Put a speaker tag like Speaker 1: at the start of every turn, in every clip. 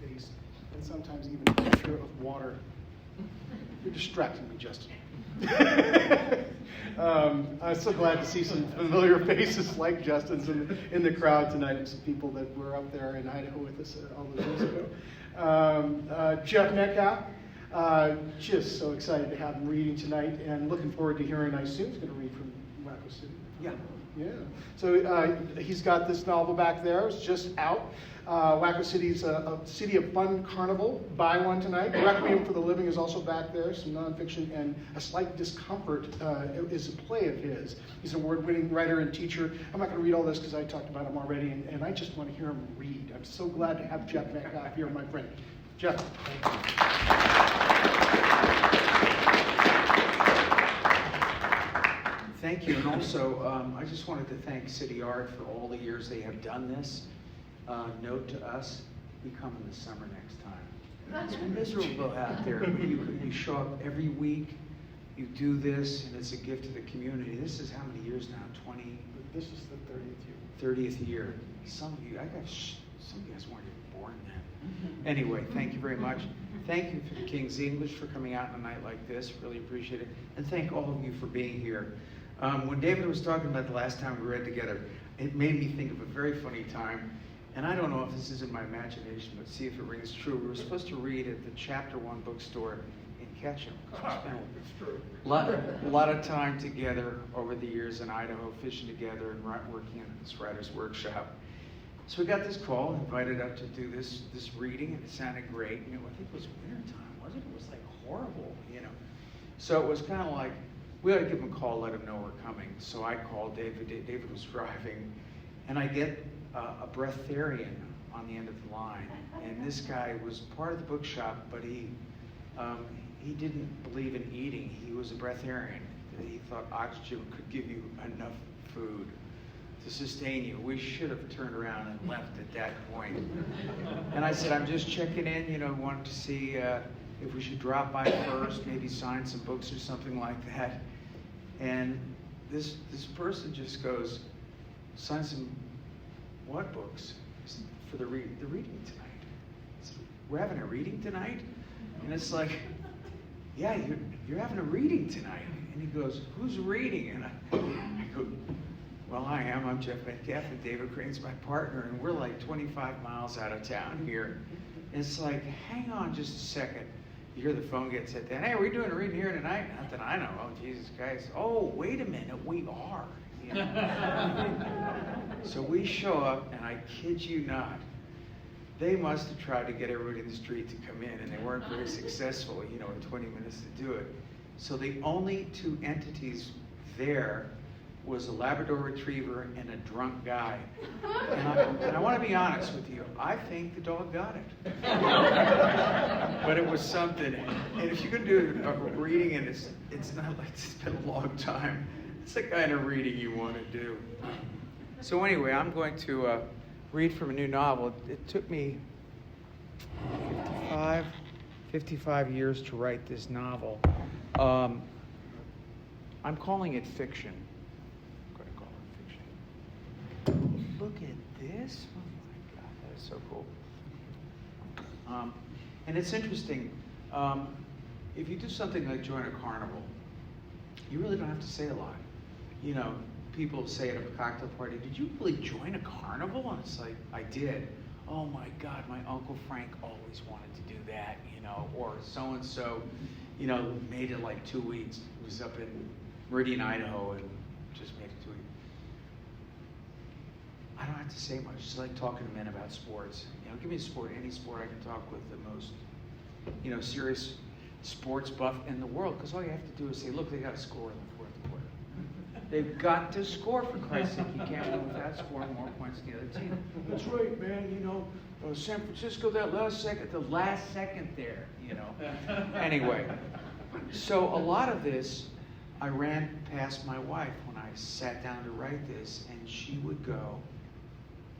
Speaker 1: space, and sometimes even a pitcher of water. You're distracting me, Justin. I'm so glad to see some familiar faces like Justin's in the crowd tonight, and some people that were up there in Idaho with us all those years ago. Jeff Metcalf, just so excited to have him reading tonight, and looking forward to hearing, I assume he's going to read from Wacko City.
Speaker 2: Yeah.
Speaker 1: Yeah. So he's got this novel back there. It's just out. Wacko City's a City of Fun Carnival. Buy one tonight. Requiem for the Living is also back there, some nonfiction, and A Slight Discomfort is a play of his. He's an award-winning writer and teacher. I'm not going to read all this because I talked about him already, and I just want to hear him read. I'm so glad to have Jeff Metcalf here, my friend. Jeff.
Speaker 2: Thank you, and also I just wanted to thank City Art for all the years they have done this. Note to us, we come in the summer next time. It's miserable out there. You show up every week, you do this, and it's a gift to the community. This is how many years now? 20?
Speaker 1: This is the 30th year.
Speaker 2: 30th year. Some of you guys weren't even born then. Anyway, thank you very much. Thank you for the King's English for coming out on a night like this. Really appreciate it. And thank all of you for being here. When David was talking about the last time we read together, it made me think of a very funny time. And I don't know if this is in my imagination, but see if it rings true. We were supposed to read at the Chapter 1 bookstore in Ketchum. We spent a lot of time together over the years in Idaho, fishing together and working in this writer's workshop. So we got this call, invited up to do this reading, and it sounded great. I think it was wintertime, wasn't it? It was like horrible, So it was kind of like, we ought to give him a call, let him know we're coming. So I called David. David was driving, and I get a breatharian on the end of the line. And this guy was part of the bookshop, but he didn't believe in eating. He was a breatharian. He thought oxygen could give you enough food to sustain you. We should have turned around and left at that point. And I said, I'm just checking in, wanted to see if we should drop by first, maybe sign some books or something like that. And this person just goes, sign some what books? For the reading tonight. Said, we're having a reading tonight? And it's like, yeah, you're having a reading tonight. And he goes, who's reading? And I go, well, I am. I'm Jeff Metcalf, and David Crane's my partner, and we're like 25 miles out of town here. And it's like, hang on just a second. You hear the phone get set down. Hey, are we doing a reading here tonight? Not that I know. Oh, Jesus Christ. Oh, wait a minute. We are. So we show up, and I kid you not, they must have tried to get everybody in the street to come in, and they weren't very successful, in 20 minutes to do it. So the only two entities there was a Labrador Retriever and a drunk guy. And I want to be honest with you, I think the dog got it. But it was something. And if you could do a reading, and it's not like it's been a long time, it's the kind of reading you want to do. So anyway, I'm going to read from a new novel. It took me 55 years to write this novel. I'm calling it fiction. Look at this. Oh my God, that is so cool. And it's interesting. If you do something like join a carnival, you really don't have to say a lot. People say at a cocktail party, did you really join a carnival? And it's like, I did. Oh my God, my Uncle Frank always wanted to do that, or so-and-so, made it like 2 weeks. It was up in Meridian, Idaho, and just made it 2 weeks. I don't have to say much. It's like talking to men about sports. Give me a sport, any sport. I can talk with the most, serious sports buff in the world. Because all you have to do is say, look, they got to score in the fourth quarter. They've got to score, for Christ's sake. You can't win without scoring more points than the other team. That's right, man. San Francisco, the last second there. Anyway, so a lot of this, I ran past my wife when I sat down to write this, and she would go,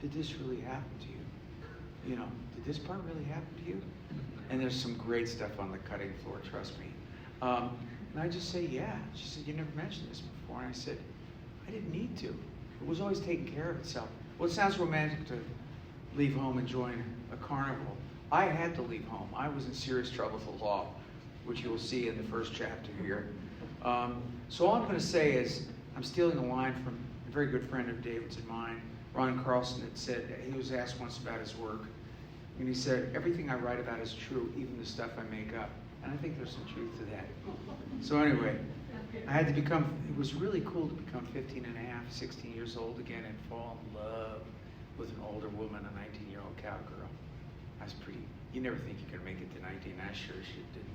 Speaker 2: did this really happen to you? Did this part really happen to you? And there's some great stuff on the cutting floor, trust me. And I just say, yeah. She said, you never mentioned this before. And I said, I didn't need to. It was always taking care of itself. Well, it sounds romantic to leave home and join a carnival. I had to leave home. I was in serious trouble with the law, which you'll see in the first chapter here. So all I'm going to say is, I'm stealing a line from a very good friend of David's and mine, Ron Carlson, that said, he was asked once about his work, and he said, everything I write about is true, even the stuff I make up. And I think there's some truth to that. So anyway, I had to become, it was really cool to become 15 and a half, 16 years old again and fall in love with an older woman, a 19-year-old cowgirl. I was pretty, you never think you can make it to 19, I sure as shit didn't.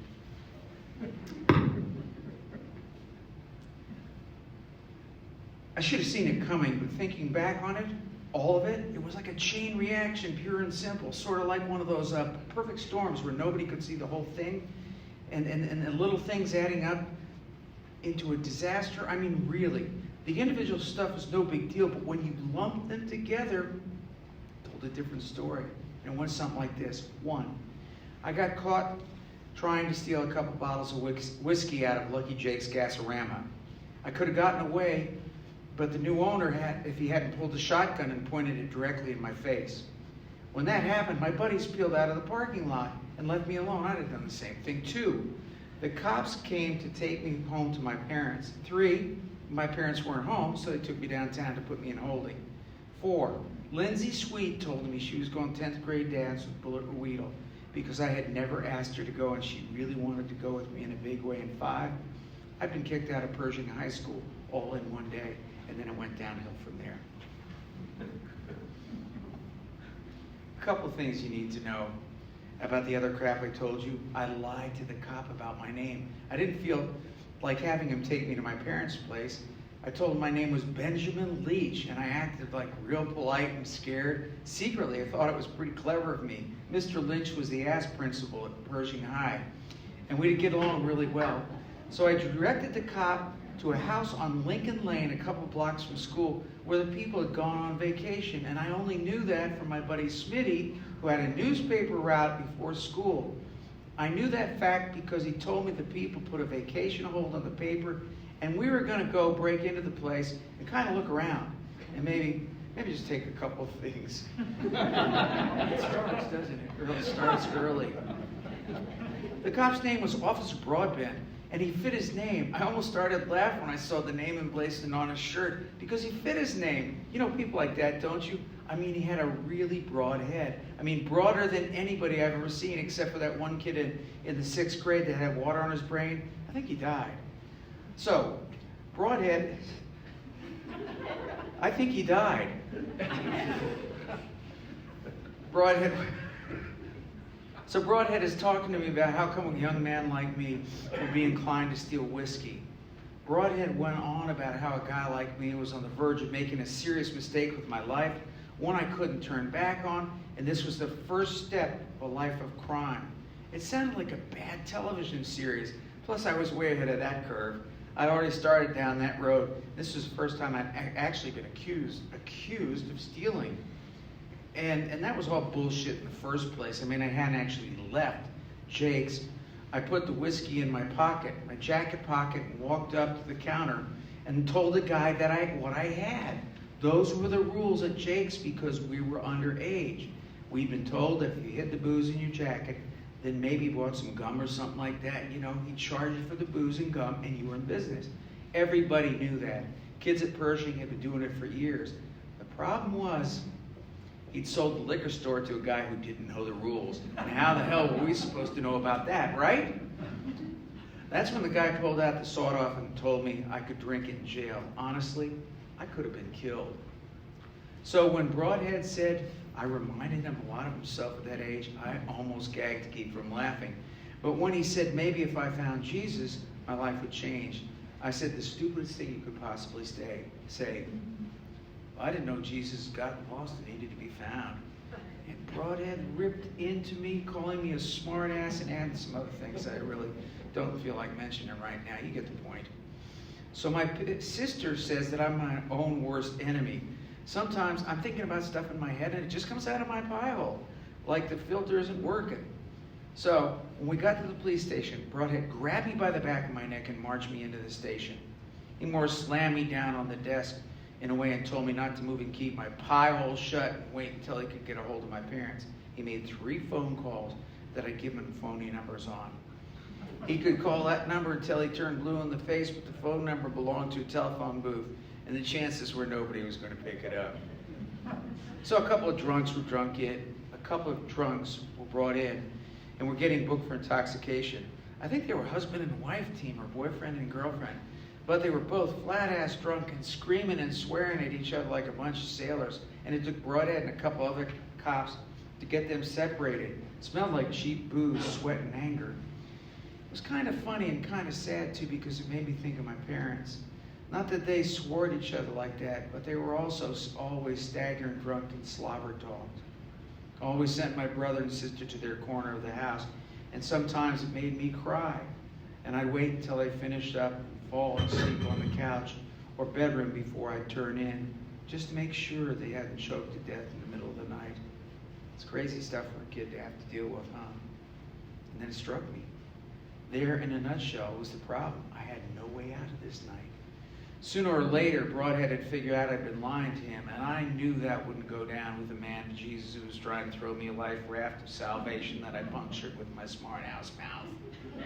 Speaker 2: I should have seen it coming, but thinking back on it, all of it, it was like a chain reaction, pure and simple, sort of like one of those perfect storms where nobody could see the whole thing, and the little things adding up into a disaster. I mean, really, the individual stuff is no big deal, but when you lump them together, it told a different story. And it went something like this. 1, I got caught trying to steal a couple bottles of whiskey out of Lucky Jake's Gasorama. I could have gotten away, but the new owner had, if he hadn't pulled the shotgun and pointed it directly in my face. When that happened, my buddies peeled out of the parking lot and left me alone. I'd have done the same thing. 2, the cops came to take me home to my parents. 3, my parents weren't home, so they took me downtown to put me in holding. 4, Lindsay Sweet told me she was going 10th grade dance with Bullet Weedle because I had never asked her to go and she really wanted to go with me in a big way. And 5, I'd been kicked out of Pershing High School all in one day, and then it went downhill from there. A couple things you need to know about the other crap I told you. I lied to the cop about my name. I didn't feel like having him take me to my parents' place. I told him my name was Benjamin Leach, and I acted like real polite and scared. Secretly, I thought it was pretty clever of me. Mr. Lynch was the ass principal at Pershing High, and we'd get along really well. So I directed the cop to a house on Lincoln Lane, a couple blocks from school, where the people had gone on vacation, and I only knew that from my buddy Smitty, who had a newspaper route before school. I knew that fact because he told me the people put a vacation hold on the paper, and we were going to go break into the place and kind of look around, and maybe just take a couple of things. It starts, doesn't it? It starts early. The cop's name was Officer Broadbent, and he fit his name. I almost started laughing when I saw the name emblazoned on his shirt because he fit his name. You know people like that, don't you? I mean, he had a really broad head. I mean, broader than anybody I've ever seen, except for that one kid in the 6th grade that had water on his brain. I think he died. So, Broadhead, I think he died. So Broadhead is talking to me about how come a young man like me would be inclined to steal whiskey. Broadhead went on about how a guy like me was on the verge of making a serious mistake with my life, one I couldn't turn back on, and this was the first step of a life of crime. It sounded like a bad television series, plus I was way ahead of that curve. I'd already started down that road. This was the first time I'd actually been accused of stealing. And that was all bullshit in the first place. I mean, I hadn't actually left Jake's. I put the whiskey in my pocket, my jacket pocket, and walked up to the counter and told the guy that what I had. Those were the rules at Jake's because we were underage. We'd been told that if you hid the booze in your jacket, then maybe bought some gum or something like that, you know, he'd charge you for the booze and gum and you were in business. Everybody knew that. Kids at Pershing had been doing it for years. The problem was, he'd sold the liquor store to a guy who didn't know the rules. And how the hell were we supposed to know about that, right? That's when the guy pulled out the sawed-off and told me I could drink it in jail. Honestly, I could have been killed. So when Broadhead said I reminded him a lot of himself at that age, I almost gagged to keep from laughing. But when he said maybe if I found Jesus, my life would change, I said the stupidest thing you could possibly say. I didn't know Jesus got lost and needed to be found. And Broadhead ripped into me, calling me a smart ass and added some other things that I really don't feel like mentioning right now. You get the point. So my sister says that I'm my own worst enemy. Sometimes I'm thinking about stuff in my head and it just comes out of my pie hole, like the filter isn't working. So when we got to the police station, Broadhead grabbed me by the back of my neck and marched me into the station. He more slammed me down on the desk in a way and told me not to move and keep my pie hole shut and wait until he could get a hold of my parents. he made 3 phone calls that I'd given him phony numbers on. He could call that number until he turned blue in the face, but the phone number belonged to a telephone booth, and the chances were nobody was going to pick it up. So a couple of drunks were brought in, and were getting booked for intoxication. I think they were husband and wife team, or boyfriend and girlfriend, but they were both flat-ass drunk and screaming and swearing at each other like a bunch of sailors, and it took Broadhead and a couple other cops to get them separated. It smelled like cheap booze, sweat, and anger. It was kind of funny and kind of sad, too, because it made me think of my parents. Not that they swore at each other like that, but they were also always staggering drunk and slobber-talked. Always sent my brother and sister to their corner of the house, and sometimes it made me cry. And I'd wait until they finished up and fall asleep on the couch or bedroom before I'd turn in, just to make sure they hadn't choked to death in the middle of the night. It's crazy stuff for a kid to have to deal with, huh? And then it struck me. There, in a nutshell, was the problem. I had no way out of this night. Sooner or later, Broadhead had figured out I'd been lying to him, and I knew that wouldn't go down with a man to Jesus who was trying to throw me a life raft of salvation that I punctured with my smart-ass mouth.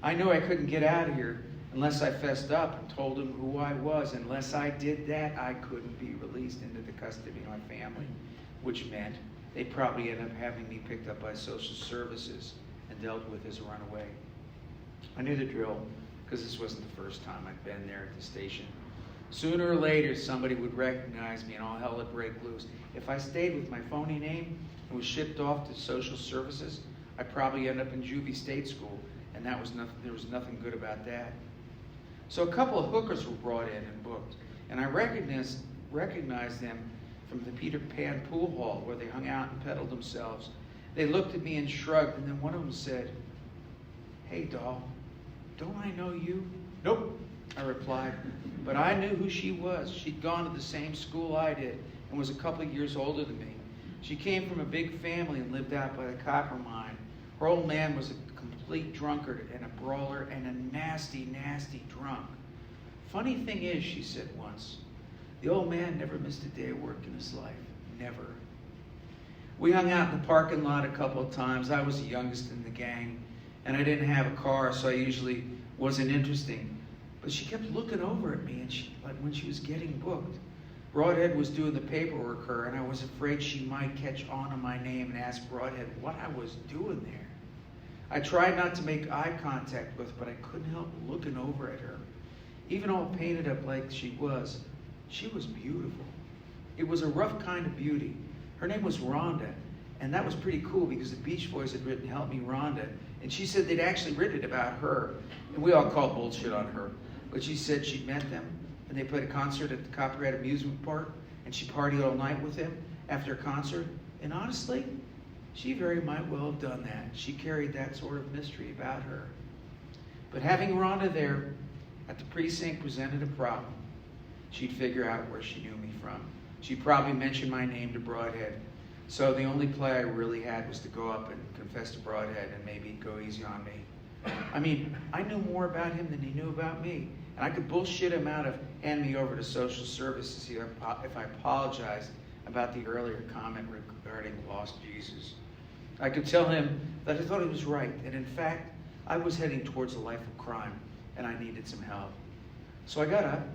Speaker 2: I knew I couldn't get out of here unless I fessed up and told him who I was. Unless I did that, I couldn't be released into the custody of my family, which meant they'd probably end up having me picked up by social services and dealt with as a runaway. I knew the drill, because this wasn't the first time I'd been there at the station. Sooner or later, somebody would recognize me and all hell would break loose. If I stayed with my phony name and was shipped off to social services, I'd probably end up in juvie state school, and there was nothing good about that. So a couple of hookers were brought in and booked, and I recognized them from the Peter Pan pool hall where they hung out and peddled themselves. They looked at me and shrugged, and then one of them said, "Hey, doll, don't I know you?" "Nope," I replied, but I knew who she was. She'd gone to the same school I did and was a couple of years older than me. She came from a big family and lived out by the copper mine. Her old man was a complete drunkard and a brawler and a nasty, nasty drunk. "Funny thing is," she said once, "the old man never missed a day of work in his life. Never." We hung out in the parking lot a couple of times. I was the youngest in the gang, and I didn't have a car, so I usually wasn't interesting. But she kept looking over at me, and like when she was getting booked. Broadhead was doing the paperwork her, and I was afraid she might catch on to my name and ask Broadhead what I was doing there. I tried not to make eye contact with her, but I couldn't help looking over at her. Even all painted up like she was beautiful. It was a rough kind of beauty. Her name was Rhonda, and that was pretty cool because the Beach Boys had written "Help Me, Rhonda," and she said they'd actually written it about her, and we all called bullshit on her. But she said she'd met them, and they played a concert at the Copperhead Amusement Park, and she partied all night with him after a concert, and honestly, she very might well have done that. She carried that sort of mystery about her. But having Rhonda there at the precinct presented a problem. She'd figure out where she knew me from. She'd probably mention my name to Broadhead. So the only play I really had was to go up and confess to Broadhead and maybe go easy on me. I mean, I knew more about him than he knew about me. And I could bullshit him out of handing me over to social services if I apologized about the earlier comment regarding lost Jesus. I could tell him that I thought he was right, and in fact, I was heading towards a life of crime, and I needed some help. So I got up,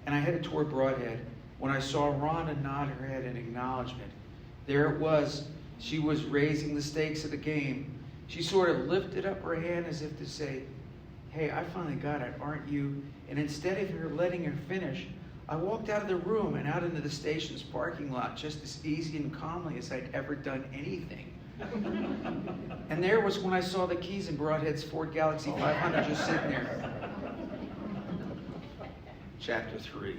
Speaker 2: and I headed toward Broadhead when I saw Rhonda nod her head in acknowledgement. There it was. She was raising the stakes of the game. She sort of lifted up her hand as if to say, "Hey, I finally got it, aren't you?" And instead of her letting her finish, I walked out of the room and out into the station's parking lot just as easy and calmly as I'd ever done anything. And there was when I saw the keys in Broadhead's Ford Galaxy 500 just sitting there. Chapter 3.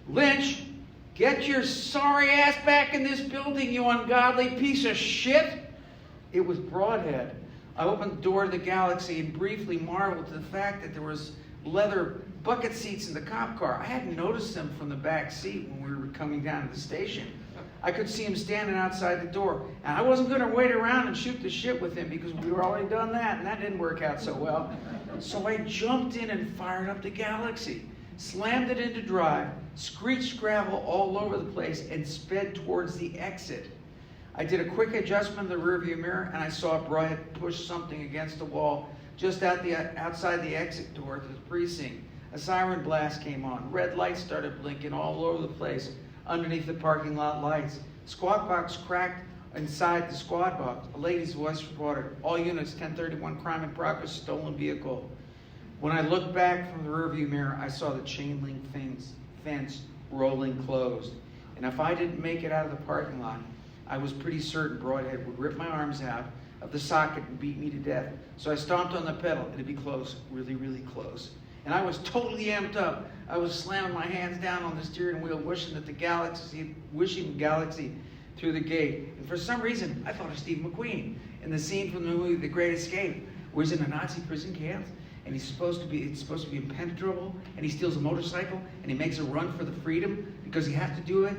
Speaker 2: "Lynch, get your sorry ass back in this building, you ungodly piece of shit!" It was Broadhead. I opened the door to the Galaxy and briefly marveled at the fact that there was leather bucket seats in the cop car. I hadn't noticed them from the back seat when we were coming down to the station. I could see him standing outside the door, and I wasn't going to wait around and shoot the shit with him because we were already done that, and that didn't work out so well. So I jumped in and fired up the Galaxy. slammed it into drive, screeched gravel all over the place, and sped towards the exit. I did a quick adjustment of the rearview mirror, and I saw Brett push something against the wall just outside the exit door to the precinct. A siren blast came on. Red lights started blinking all over the place underneath the parking lot lights. Squad box cracked inside the squad box. A lady's voice reported, "All units, 1031, crime in progress, stolen vehicle." When I looked back from the rearview mirror, I saw the chain link fence rolling closed. And if I didn't make it out of the parking lot, I was pretty certain Broadhead would rip my arms out of the socket and beat me to death. So I stomped on the pedal. It'd be close, really, really close. And I was totally amped up. I was slamming my hands down on the steering wheel, wishing the galaxy through the gate. And for some reason, I thought of Steve McQueen in the scene from the movie The Great Escape, where he's in a Nazi prison camp, and it's supposed to be impenetrable, and he steals a motorcycle, and he makes a run for the freedom because he has to do it.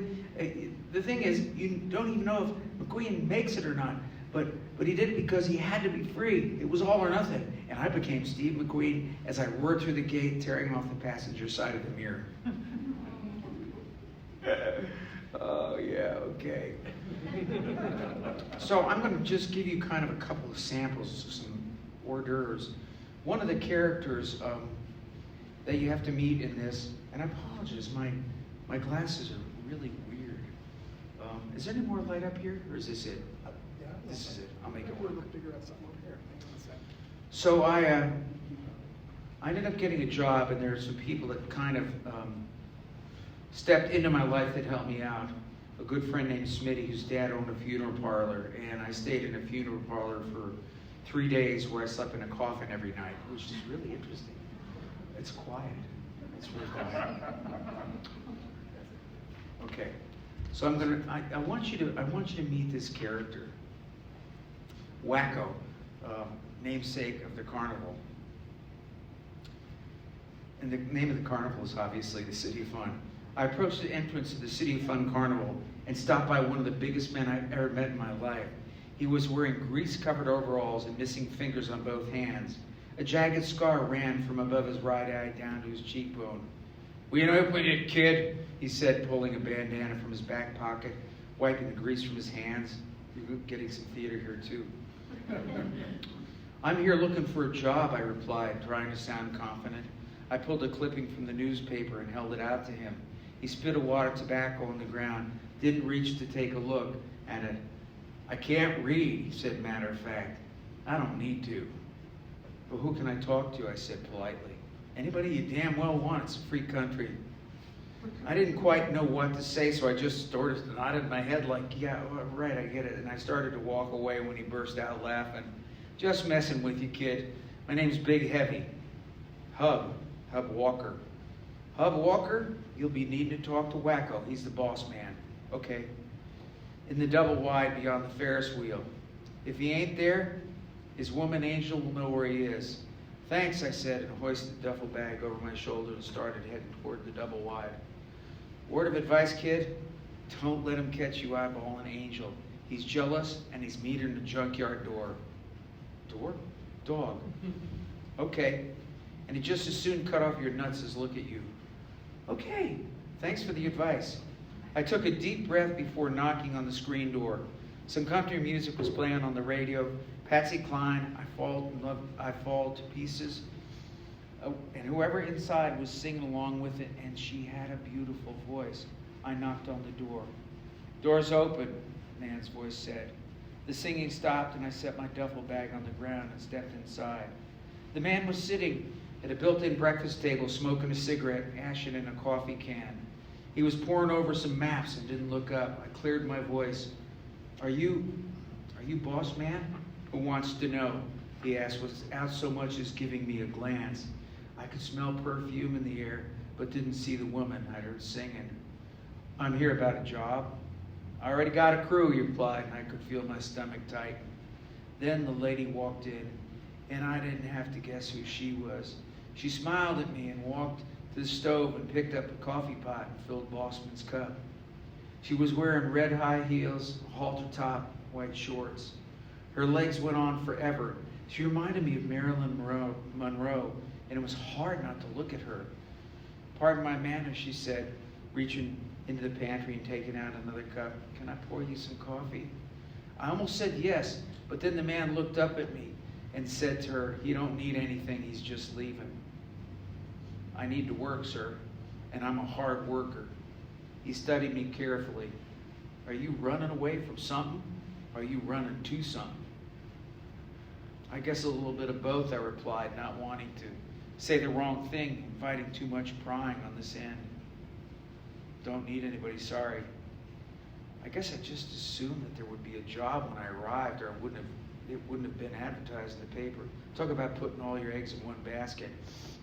Speaker 2: The thing is, you don't even know if McQueen makes it or not, but he did it because he had to be free. It was all or nothing. And I became Steve McQueen as I roared through the gate, tearing off the passenger side of the mirror. Oh, yeah, okay. So I'm going to just give you kind of a couple of samples of some hors d'oeuvres. One of the characters that you have to meet in this, and I apologize, my glasses are really weird. Is there any more light up here, or is this it?
Speaker 1: Yeah,
Speaker 2: This is it. I'll make it
Speaker 1: we'll
Speaker 2: work.
Speaker 1: figure out something over here. Hang on a second.
Speaker 2: So I ended up getting a job, and there are some people that kind of stepped into my life that helped me out. A good friend named Smitty, whose dad owned a funeral parlor, and I stayed in a funeral parlor for 3 days where I slept in a coffin every night, which is really interesting. It's quiet. It's really quiet. Okay, so I want you to meet this character, Wacko, namesake of the Carnival. And the name of the carnival is obviously the City of Fun. I approached the entrance of the City of Fun Carnival and stopped by one of the biggest men I've ever met in my life. He was wearing grease-covered overalls and missing fingers on both hands. A jagged scar ran from above his right eye down to his cheekbone. "Will you open it, kid?" he said, pulling a bandana from his back pocket, wiping the grease from his hands. You're getting some theater here, too. "I'm here looking for a job," I replied, trying to sound confident. I pulled a clipping from the newspaper and held it out to him. He spit a wad of tobacco on the ground, didn't reach to take a look at it. "I can't read," he said, matter of fact. "I don't need to." "But who can I talk to?" I said politely. "Anybody you damn well want. It's a free country." I didn't quite know what to say, so I just sort of nodded my head like, "Yeah, right, I get it." And I started to walk away when he burst out laughing. "Just messing with you, kid. My name's Big Heavy. Hub Walker." "Hub Walker? You'll be needing to talk to Wacko. He's the boss man." "Okay." "In the double wide beyond the Ferris wheel. If he ain't there, his woman angel will know where he is." "Thanks," I said, and hoisted the duffel bag over my shoulder and started heading toward the double wide. "Word of advice, kid, don't let him catch you eyeballing Angel. He's jealous, and he's metering the junkyard door." "Door? Dog." "Okay. And he just as soon cut off your nuts as look at you." "Okay. Thanks for the advice." I took a deep breath before knocking on the screen door. Some country music was playing on the radio. Patsy Cline, I Fall to Pieces. And whoever inside was singing along with it, and she had a beautiful voice. I knocked on the door. "Door's open," the man's voice said. The singing stopped, and I set my duffel bag on the ground and stepped inside. The man was sitting at a built-in breakfast table, smoking a cigarette, ashing in a coffee can. He was poring over some maps and didn't look up. I cleared my voice. Are you boss man? Who wants to know?" he asked, without so much as giving me a glance. I could smell perfume in the air, but didn't see the woman I heard singing. "I'm here about a job." "I already got a crew," he replied, and I could feel my stomach tighten. Then the lady walked in, and I didn't have to guess who she was. She smiled at me and walked to the stove and picked up a coffee pot and filled Bossman's cup. She was wearing red high heels, a halter top, white shorts. Her legs went on forever. She reminded me of Marilyn Monroe, and it was hard not to look at her. "Pardon my manners," she said, reaching into the pantry and taking out another cup. "Can I pour you some coffee?" I almost said yes, but then the man looked up at me and said to her, "He don't need anything, he's just leaving." "I need to work, sir, and I'm a hard worker." He studied me carefully. "Are you running away from something? Or are you running to something?" "I guess a little bit of both," I replied, not wanting to say the wrong thing, inviting too much prying on this end. "Don't need anybody, sorry." I guess I just assumed that there would be a job when I arrived, or it wouldn't have been advertised in the paper. Talk about putting all your eggs in one basket.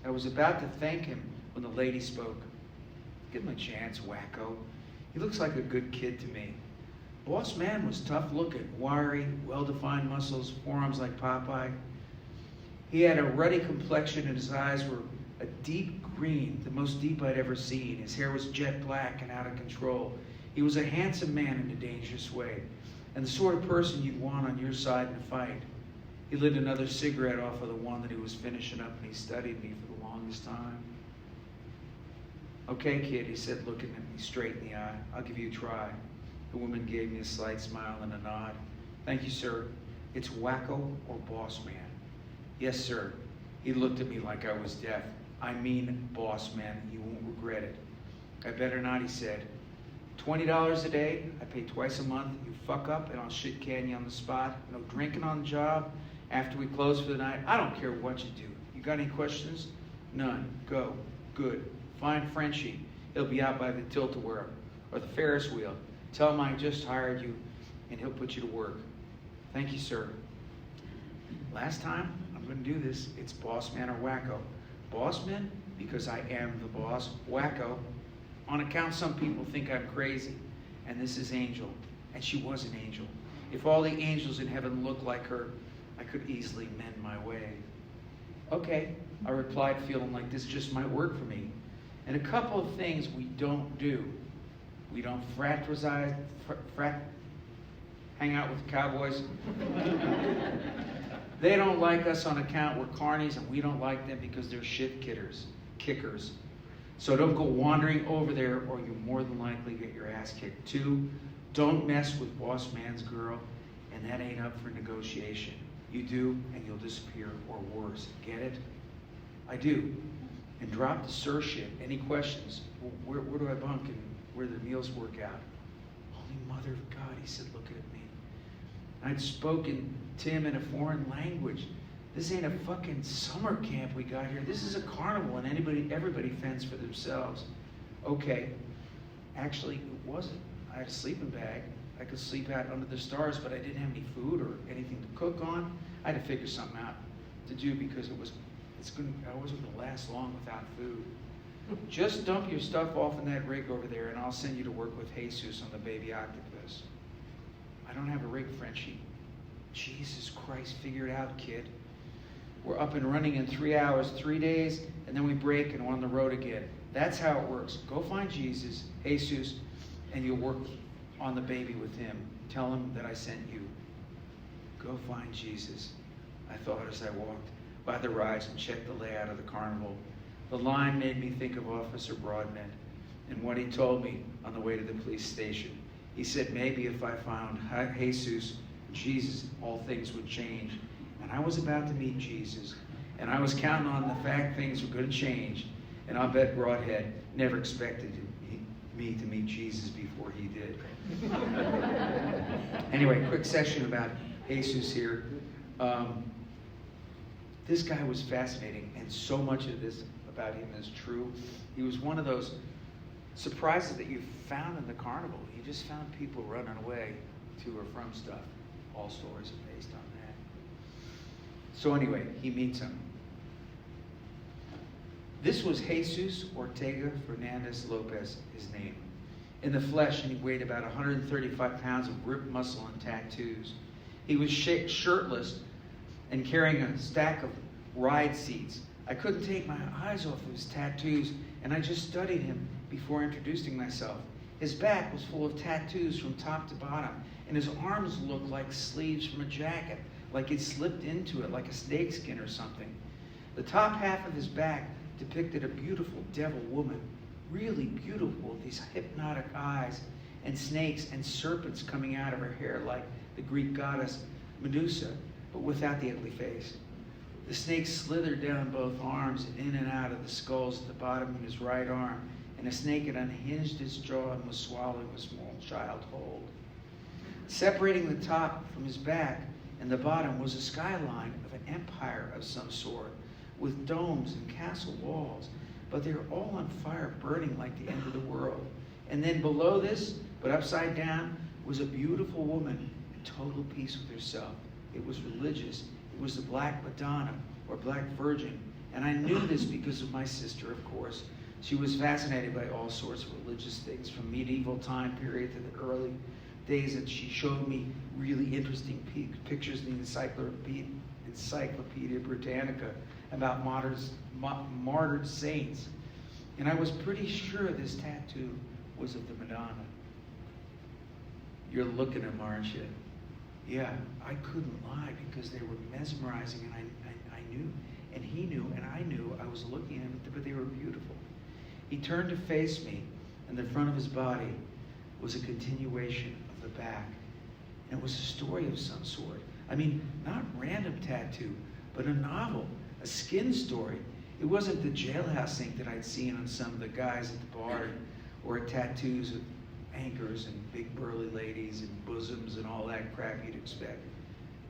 Speaker 2: I was about to thank him when the lady spoke. "Give him a chance, Wacko. He looks like a good kid to me." Boss man was tough looking, wiry, well-defined muscles, forearms like Popeye. He had a ruddy complexion and his eyes were a deep green, the most deep I'd ever seen. His hair was jet black and out of control. He was a handsome man in a dangerous way, and the sort of person you'd want on your side in a fight. He lit another cigarette off of the one that he was finishing up, and he studied me for the longest time. "Okay, kid," he said, looking at me straight in the eye. "I'll give you a try." The woman gave me a slight smile and a nod. "Thank you, sir. It's Wacko or Boss Man?" "Yes, sir." He looked at me like I was deaf. "I mean Boss Man. You won't regret it." "I better not," he said. $20 a day. I pay twice a month. You fuck up and I'll shit can you on the spot. No drinking on the job. After we close for the night, I don't care what you do. You got any questions? None. Go. Good. Find Frenchie. He'll be out by the tilt-a-whirl or the Ferris wheel. Tell him I just hired you and he'll put you to work. Thank you, sir. Last time, I'm going to do this. It's Boss Man or Wacko. Boss Man, because I am the boss. Wacko, on account some people think I'm crazy. And this is Angel. And she was an angel. If all the angels in heaven looked like her, I could easily mend my way. Okay, I replied, feeling like this just might work for me. And a couple of things we don't do. We don't hang out with the cowboys. They don't like us on account we're carnies, and we don't like them because they're shit kickers. So don't go wandering over there or you'll more than likely get your ass kicked. 2, don't mess with Boss Man's girl, and that ain't up for negotiation. You do, and you'll disappear, or worse. Get it? I do. And drop the sir shit. Any questions? Where do I bunk and where do the meals work out? Holy mother of God, he said, looking at me. I'd spoken to him in a foreign language. This ain't a fucking summer camp we got here. This is a carnival, and everybody fends for themselves. Okay. Actually, it wasn't. I had a sleeping bag. I could sleep out under the stars, but I didn't have any food or anything to cook on. I had to figure something out to do because I wasn't going to last long without food. Just dump your stuff off in that rig over there, and I'll send you to work with Jesus on the baby octopus. I don't have a rig, Frenchie. Jesus Christ, figure it out, kid. We're up and running in 3 hours, 3 days, and then we break and we're on the road again. That's how it works. Go find Jesus, and you'll work on the baby with him. Tell him that I sent you. Go find Jesus, I thought as I walked by the rides and checked the layout of the carnival. The line made me think of Officer Broadman and what he told me on the way to the police station. He said maybe if I found Jesus, all things would change. And I was about to meet Jesus, and I was counting on the fact things were going to change. And I'll bet Broadhead never expected me to meet Jesus before he did. Anyway, quick section about Jesus here. This guy was fascinating, and so much of this about him is true. He was one of those surprises that you found in the carnival. You just found people running away to or from stuff. All stories are based on that. So anyway, he meets him. This was Jesus Ortega Fernandez Lopez, his name. In the flesh, and he weighed about 135 pounds of ripped muscle and tattoos. He was shirtless and carrying a stack of ride seats. I couldn't take my eyes off of his tattoos, and I just studied him before introducing myself. His back was full of tattoos from top to bottom, and his arms looked like sleeves from a jacket, like it slipped into it, like a snakeskin or something. The top half of his back depicted a beautiful devil woman, really beautiful, with these hypnotic eyes, and snakes and serpents coming out of her hair like the Greek goddess Medusa, but without the ugly face. The snake slithered down both arms and in and out of the skulls at the bottom of his right arm, and a snake had unhinged its jaw and was swallowing a small child whole. Separating the top from his back and the bottom was a skyline of an empire of some sort, with domes and castle walls, but they were all on fire, burning like the end of the world. And then below this, but upside down, was a beautiful woman in total peace with herself. It was religious. It was the Black Madonna, or Black Virgin. And I knew this because of my sister, of course. She was fascinated by all sorts of religious things, from medieval time period to the early days, that she showed me really interesting pictures in the Encyclopedia Britannica about martyred saints. And I was pretty sure this tattoo was of the Madonna. You're looking at them, aren't you? Yeah, I couldn't lie because they were mesmerizing, and I knew, and he knew, and I knew I was looking at them, but they were beautiful. He turned to face me, and the front of his body was a continuation of the back. And it was a story of some sort. I mean, not random tattoo, but a novel, a skin story. It wasn't the jailhouse ink that I'd seen on some of the guys at the bar, or tattoos of anchors and big burly ladies and bosoms and all that crap you'd expect.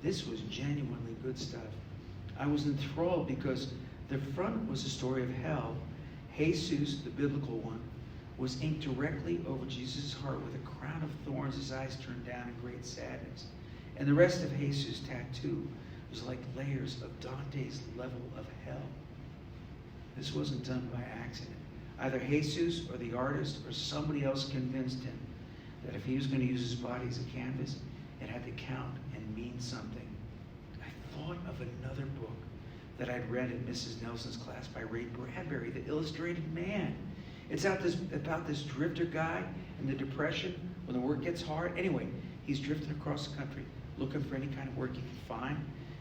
Speaker 2: This was genuinely good stuff. I was enthralled because the front was a story of hell. Jesus, the biblical one, was inked directly over Jesus' heart with a crown of thorns, his eyes turned down in great sadness. And the rest of Jesus' tattoo was like layers of Dante's level of hell. This wasn't done by accident. Either Jesus or the artist or somebody else convinced him that if he was going to use his body as a canvas, it had to count and mean something. I thought of another book that I'd read in Mrs. Nelson's class by Ray Bradbury, The Illustrated Man. It's about this drifter guy in the Depression when the work gets hard. Anyway, he's drifting across the country looking for any kind of work he can find.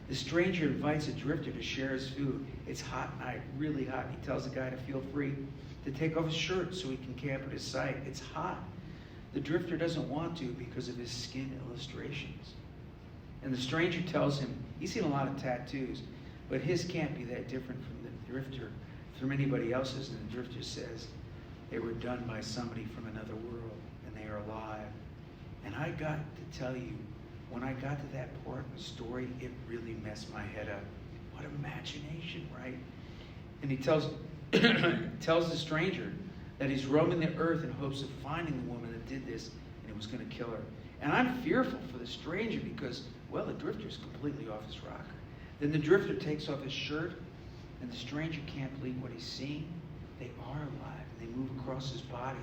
Speaker 2: The stranger invites a drifter to share his food. It's hot night, really hot. He tells the guy to feel free to take off his shirt so he can camp at his site. It's hot. The drifter doesn't want to because of his skin illustrations. And the stranger tells him he's seen a lot of tattoos, but his can't be that different from the drifter, from anybody else's. And the drifter says they were done by somebody from another world, and they are alive. And I got to tell you, when I got to that part of the story, it really messed my head up. What imagination, right? And he tells the stranger that he's roaming the earth in hopes of finding the woman that did this, and he was going to kill her. And I'm fearful for the stranger because, well, the drifter's completely off his rocker. Then the drifter takes off his shirt, and the stranger can't believe what he's seeing. They are alive, and they move across his body.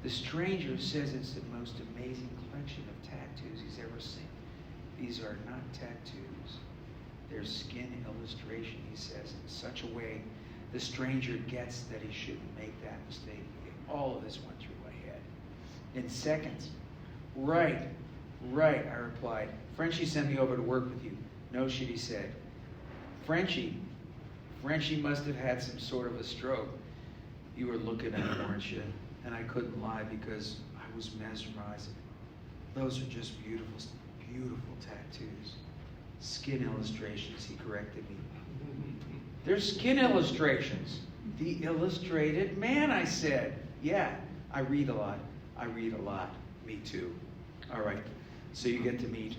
Speaker 2: The stranger says it's the most amazing collection of tattoos he's ever seen. These are not tattoos. They're skin illustration, he says, in such a way the stranger gets that he shouldn't make that mistake. All of this went through my head. In seconds. Right, I replied. Frenchie sent me over to work with you. No shit, he said. Frenchie must have had some sort of a stroke. You were looking at him, weren't you? And I couldn't lie because I was mesmerized. Those are just beautiful, beautiful tattoos. Skin illustrations, he corrected me. They're skin illustrations. The Illustrated Man, I said. Yeah, I read a lot. Me too. All right, so you get to meet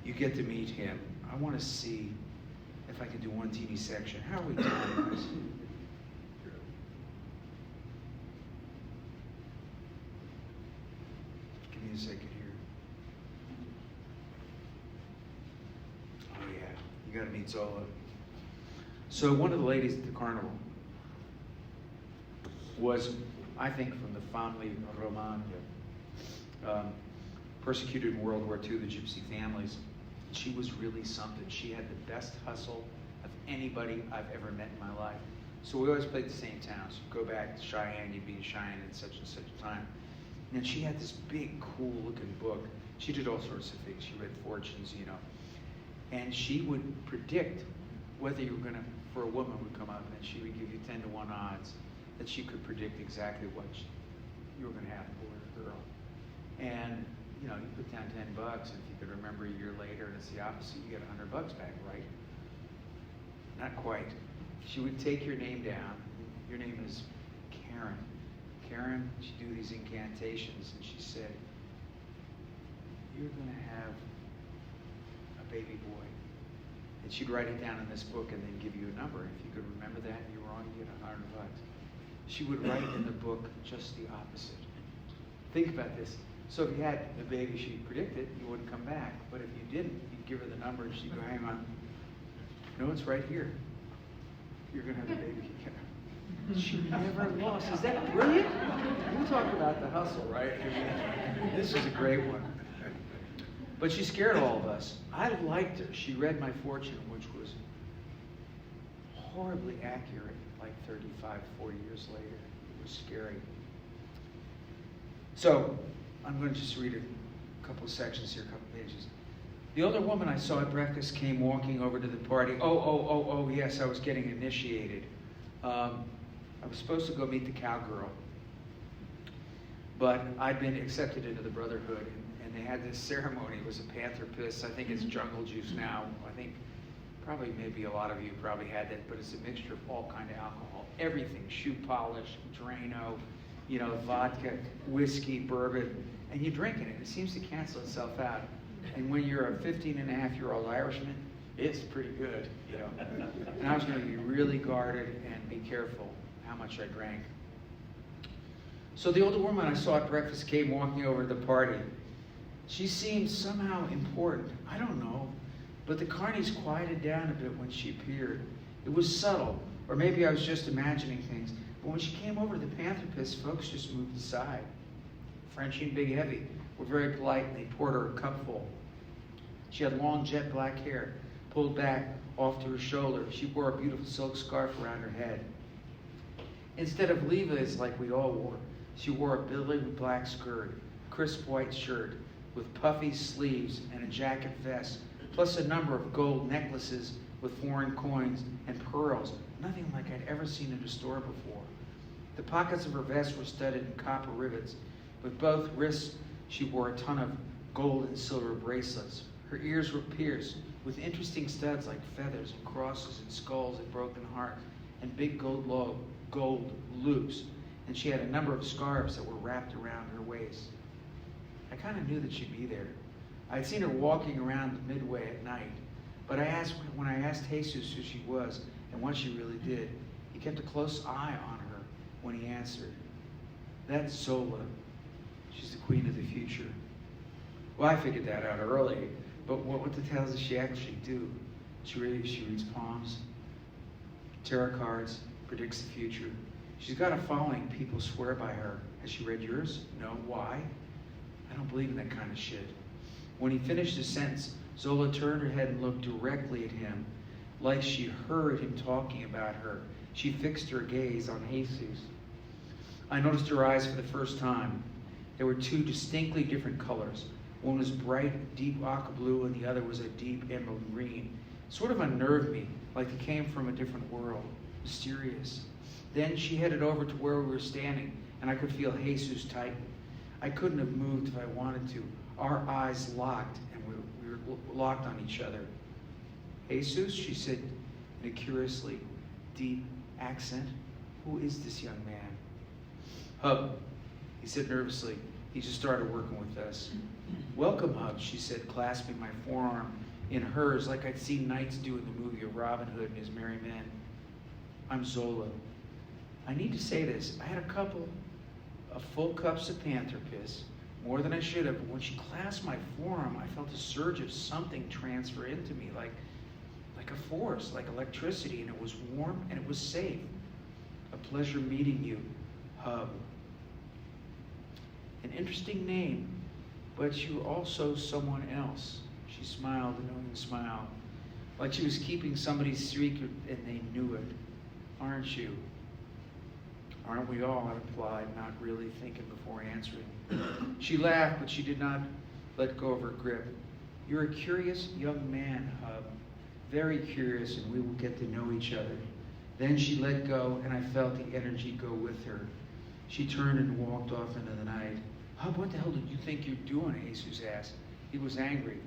Speaker 2: him. I want to see if I can do one teeny section. How are we doing, guys? Give me a second here. Oh yeah, you got to meet Zola. So one of the ladies at the Carnival was, I think, from the family Romagna, persecuted in World War II, the Gypsy families. She was really something. She had the best hustle of anybody I've ever met in my life. So we always played the same towns. You go back to Cheyenne, you'd be in Cheyenne at such and such a time. And she had this big, cool-looking book. She did all sorts of things. She read fortunes, you know. And she would predict whether you were going to, for a woman would come up and she would give you 10 to 1 odds that she could predict exactly what you were going to have, boy or girl. And, you know, you put down $10, and if you could remember a year later and it's the opposite, you get $100 back, right? Not quite. She would take your name down. Your name is Karen. Karen, she'd do these incantations, and she said, you're going to have a baby boy. And she'd write it down in this book and then give you a number. If you could remember that and you were wrong, you get $100. She would write in the book just the opposite. Think about this. So if you had the baby she predicted, you wouldn't come back. But if you didn't, you'd give her the number and she'd go, hang on. No, it's right here. You're going to have a baby. She never lost. Is that brilliant? You talk about the hustle, right? I mean, this is a great one. But she scared all of us. I liked her. She read my fortune, which was horribly accurate, like 35, 40 years later. It was scary. So, I'm going to just read a couple of sections here, a couple of pages. The older woman I saw at breakfast came walking over to the party. Oh, yes, I was getting initiated. I was supposed to go meet the cowgirl, but I'd been accepted into the Brotherhood, and they had this ceremony. It was a panther piss. I think it's jungle juice now. I think probably maybe a lot of you probably had that, but it's a mixture of all kind of alcohol. Everything, shoe polish, Drano, you know, vodka, whiskey, bourbon, and you drink it, and it seems to cancel itself out. And when you're a 15-and-a-half-year-old Irishman, it's pretty good, you know. And I was going to be really guarded and be careful how much I drank. So the older woman I saw at breakfast came walking over to the party. She seemed somehow important. I don't know. But the carnies quieted down a bit when she appeared. It was subtle, or maybe I was just imagining things. But when she came over to the panther piss, folks just moved aside. Frenchie and Big Heavy were very polite, and they poured her a cupful. She had long jet black hair pulled back off to her shoulder. She wore a beautiful silk scarf around her head. Instead of Levi's like we all wore, she wore a billowy black skirt, crisp white shirt with puffy sleeves and a jacket vest, plus a number of gold necklaces with foreign coins and pearls, nothing like I'd ever seen in a store before. The pockets of her vest were studded in copper rivets. With both wrists, she wore a ton of gold and silver bracelets. Her ears were pierced with interesting studs like feathers and crosses and skulls and broken hearts and big gold loops. And she had a number of scarves that were wrapped around her waist. I kind of knew that she'd be there. I'd seen her walking around the midway at night, but when I asked Jesus who she was and what she really did, he kept a close eye on her when he answered. That's Zola. She's the queen of the future. Well, I figured that out early, but what the hell does she actually do? She reads palms, tarot cards, predicts the future. She's got a following. People swear by her. Has she read yours? No. Why? I don't believe in that kind of shit. When he finished his sentence, Zola turned her head and looked directly at him, like she heard him talking about her. She fixed her gaze on Jesus. I noticed her eyes for the first time. There were two distinctly different colors. One was bright, deep aqua blue, and the other was a deep emerald green. It sort of unnerved me, like they came from a different world. Mysterious. Then she headed over to where we were standing, and I could feel Jesus tighten. I couldn't have moved if I wanted to. Our eyes locked, and we were locked on each other. Jesus, she said in a curiously deep accent, who is this young man? Hub, he said nervously. He just started working with us. Welcome, Hub, she said, clasping my forearm in hers like I'd seen knights do in the movie of Robin Hood and his merry men. I'm Zola. I need to say this. I had a couple of full cups of panther piss, more than I should have, but when she clasped my forearm, I felt a surge of something transfer into me, like a force, like electricity, and it was warm and it was safe. A pleasure meeting you, Hub. An interesting name, but you're also someone else. She smiled a knowing smile, like she was keeping somebody's secret and they knew it. Aren't you? Aren't we all? I replied, not really thinking before answering. She laughed, but she did not let go of her grip. You're a curious young man, Hub. very curious, and we will get to know each other. Then she let go, and I felt the energy go with her. She turned and walked off into the night. "Hub, what the hell did you think you're doing?" Jesus asked. He was angry.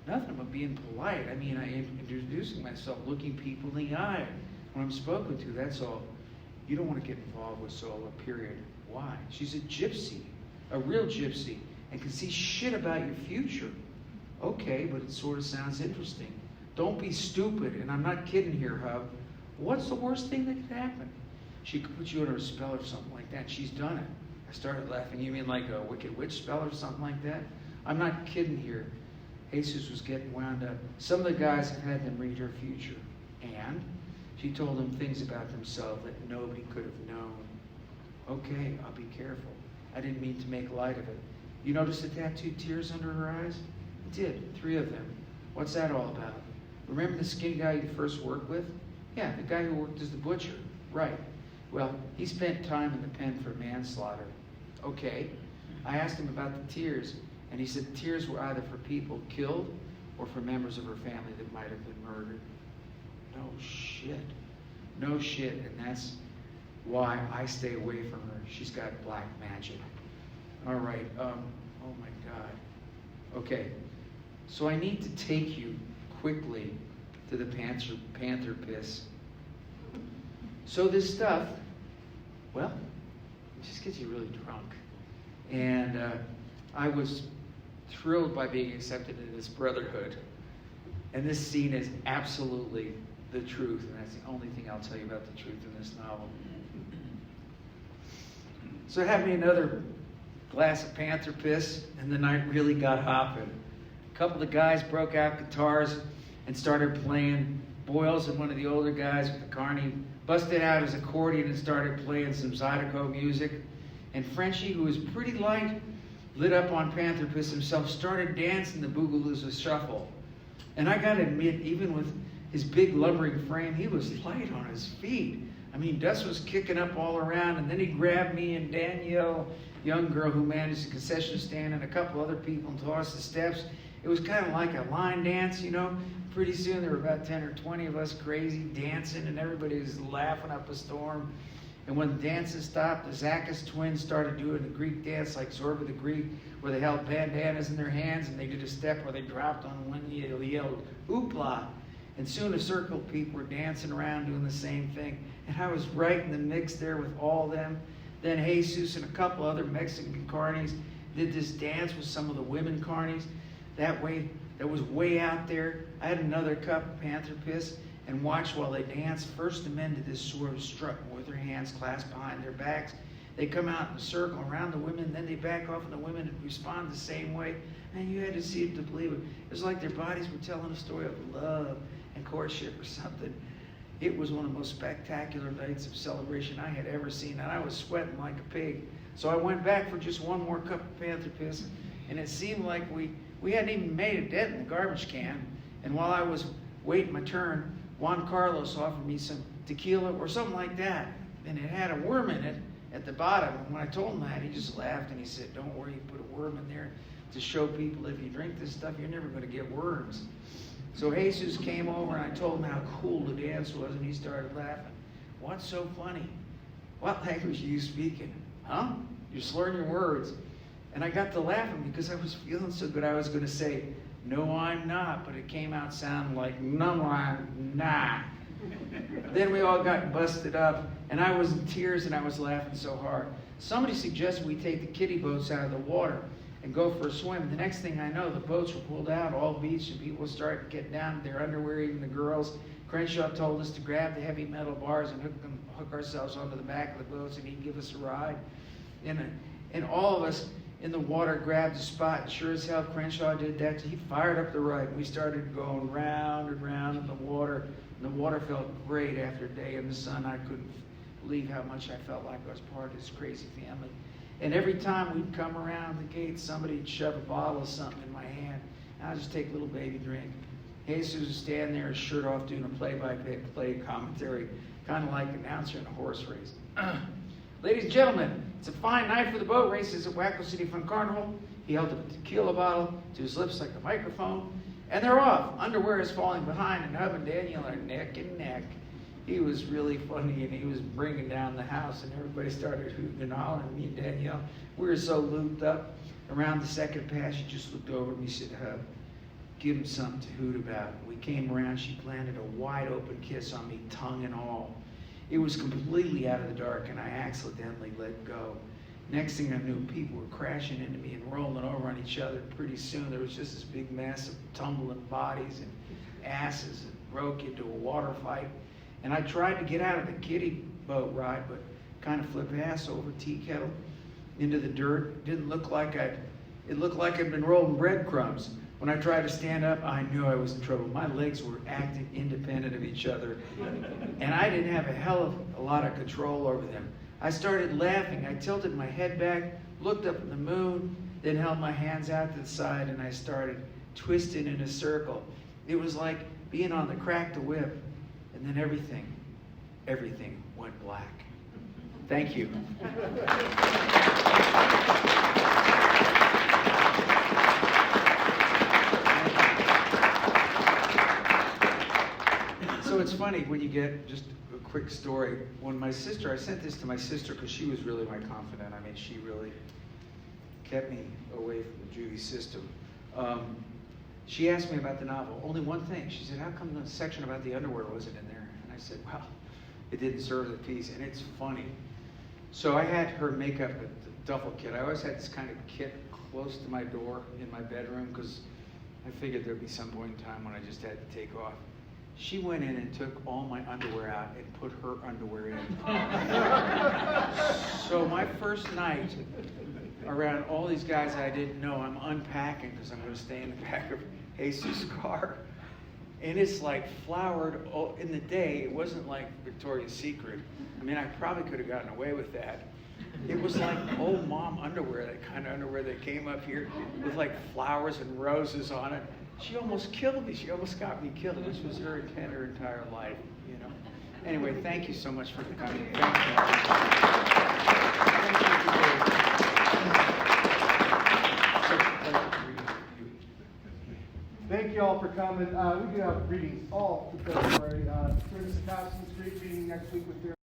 Speaker 2: "Nothing but being polite. I mean, I am introducing myself, looking people in the eye when I'm spoken to, that's all. You don't want to get involved with Zola, period." "Why?" "She's a gypsy, a real gypsy, and can see shit about your future." "Okay, but it sort of sounds interesting." "Don't be stupid, and I'm not kidding here, Hub. What's the worst thing that could happen? She could put you under a spell or something like that. She's done it." I started laughing. "You mean like a wicked witch spell or something like that?" "I'm not kidding here." Jesus was getting wound up. "Some of the guys have had them read her future. And she told them things about themselves that nobody could have known." "Okay, I'll be careful. I didn't mean to make light of it. You notice the tattooed tears under her eyes?" "I did, 3 of them. What's that all about?" "Remember the skin guy you first worked with?" "Yeah, the guy who worked as the butcher." "Right. Well, he spent time in the pen for manslaughter." "Okay." I asked him about the tears, and he said the tears were either for people killed or for members of her family that might have been murdered. No shit. No shit, and that's why I stay away from her. She's got black magic. All right, oh my God. Okay, so I need to take you quickly to the Panther Piss. So this stuff, well, it just gets you really drunk. And I was thrilled by being accepted into this brotherhood. And this scene is absolutely the truth, and that's the only thing I'll tell you about the truth in this novel. So I had me another glass of Panther Piss, and the night really got hopping. A couple of guys broke out guitars and started playing. Boyles and one of the older guys with the Carney busted out his accordion and started playing some Zydeco music. And Frenchie, who was pretty light, lit up on Panther Piss himself, started dancing the Boogalooza Shuffle. And I gotta admit, even with his big lumbering frame, he was light on his feet. I mean, dust was kicking up all around, and then he grabbed me and Danielle, young girl who managed the concession stand, and a couple other people and tossed the steps. It was kind of like a line dance, you know. Pretty soon there were about 10 or 20 of us crazy dancing, and everybody was laughing up a storm. And when the dancing stopped, the Zakis twins started doing the Greek dance like Zorba the Greek, where they held bandanas in their hands, and they did a step where they dropped on one knee, they yelled, "Oopla!" And soon a circle of people were dancing around doing the same thing. And I was right in the mix there with all of them. Then Jesus and a couple other Mexican carnies did this dance with some of the women carnies. That was way out there. I had another cup of Panther Piss and watched while they danced. First the men did this sort of strut with their hands clasped behind their backs. They come out in a circle around the women, then they back off and the women respond the same way. And you had to see it to believe it. It was like their bodies were telling a story of love and courtship or something. It was one of the most spectacular nights of celebration I had ever seen, and I was sweating like a pig. So I went back for just one more cup of Panther Piss, and it seemed like we hadn't even made a dent in the garbage can. And while I was waiting my turn, Juan Carlos offered me some tequila or something like that, and it had a worm in it at the bottom. And when I told him that, he just laughed and he said, "Don't worry, you put a worm in there to show people if you drink this stuff, you're never going to get worms." So Jesus came over and I told him how cool the dance was, and he started laughing. "What's so funny?" "What language are you speaking?" "Huh? You're slurring your words." And I got to laughing because I was feeling so good. I was going to say, "No, I'm not," but it came out sounding like, "No, I'm not." Then we all got busted up, and I was in tears and I was laughing so hard. Somebody suggested we take the kiddie boats out of the water and go for a swim. The next thing I know, the boats were pulled out, all beached, and people started to get down in their underwear, even the girls. Crenshaw told us to grab the heavy metal bars and hook ourselves onto the back of the boats, and he'd give us a ride. And all of us in the water grabbed a spot, and sure as hell Crenshaw did that. He fired up the ride. We started going round and round in the water, and the water felt great after a day in the sun. I couldn't believe how much I felt like I was part of this crazy family. And every time we'd come around the gate, somebody'd shove a bottle of something in my hand, and I'd just take a little baby drink. Jesus would stand there, his shirt off, doing a play-by-play commentary, kind of like an announcer in a horse race. "Ladies and gentlemen, it's a fine night for the boat races at Wacko City Fun Carnival." He held a tequila bottle to his lips like a microphone, And they're off. Underwear is falling behind, and Hub and Daniel are neck and neck. He was really funny, and he was bringing down the house, and everybody started hooting and hollering. Me and Danielle, we were so looped up. Around the second pass, she just looked over at me and said, Hub, give him something to hoot about. We came around, she planted a wide open kiss on me, tongue and all. It was completely out of the dark, and I accidentally let go. Next thing I knew, people were crashing into me and rolling over on each other. Pretty soon, there was just this big mess of tumbling bodies and asses, and broke into a water fight. And I tried to get out of the kiddie boat ride, but kind of flipped ass over tea kettle into the dirt. It looked like I'd been rolling breadcrumbs. When I tried to stand up, I knew I was in trouble. My legs were acting independent of each other, and I didn't have a hell of a lot of control over them. I started laughing. I tilted my head back, looked up at the moon, then held my hands out to the side, and I started twisting in a circle. It was like being on the crack to whip, and then everything went black. Thank you. So it's funny when you get just a quick story. When I sent this to my sister because she was really my confidant. I mean, she really kept me away from the juvie system. She asked me about the novel. Only one thing. She said, how come the section about the underwear wasn't in there? And I said, well, it didn't serve the piece. And it's funny. So I had her make up a duffel kit. I always had this kind of kit close to my door in my bedroom because I figured there'd be some point in time when I just had to take off. She went in and took all my underwear out and put her underwear in. So my first night around all these guys I didn't know, I'm unpacking because I'm going to stay in the back of Jesus' car. And it's like flowered. In the day, it wasn't like Victoria's Secret. I mean, I probably could have gotten away with that. It was like old mom underwear, that kind of underwear that came up here with like flowers and roses on it. She almost killed me. She almost got me killed, which was her intent her entire life, you know. Anyway, thank you so much for coming.
Speaker 1: Thank you all for coming. We do have readings all for February. Curtis Acouston's reading next week with their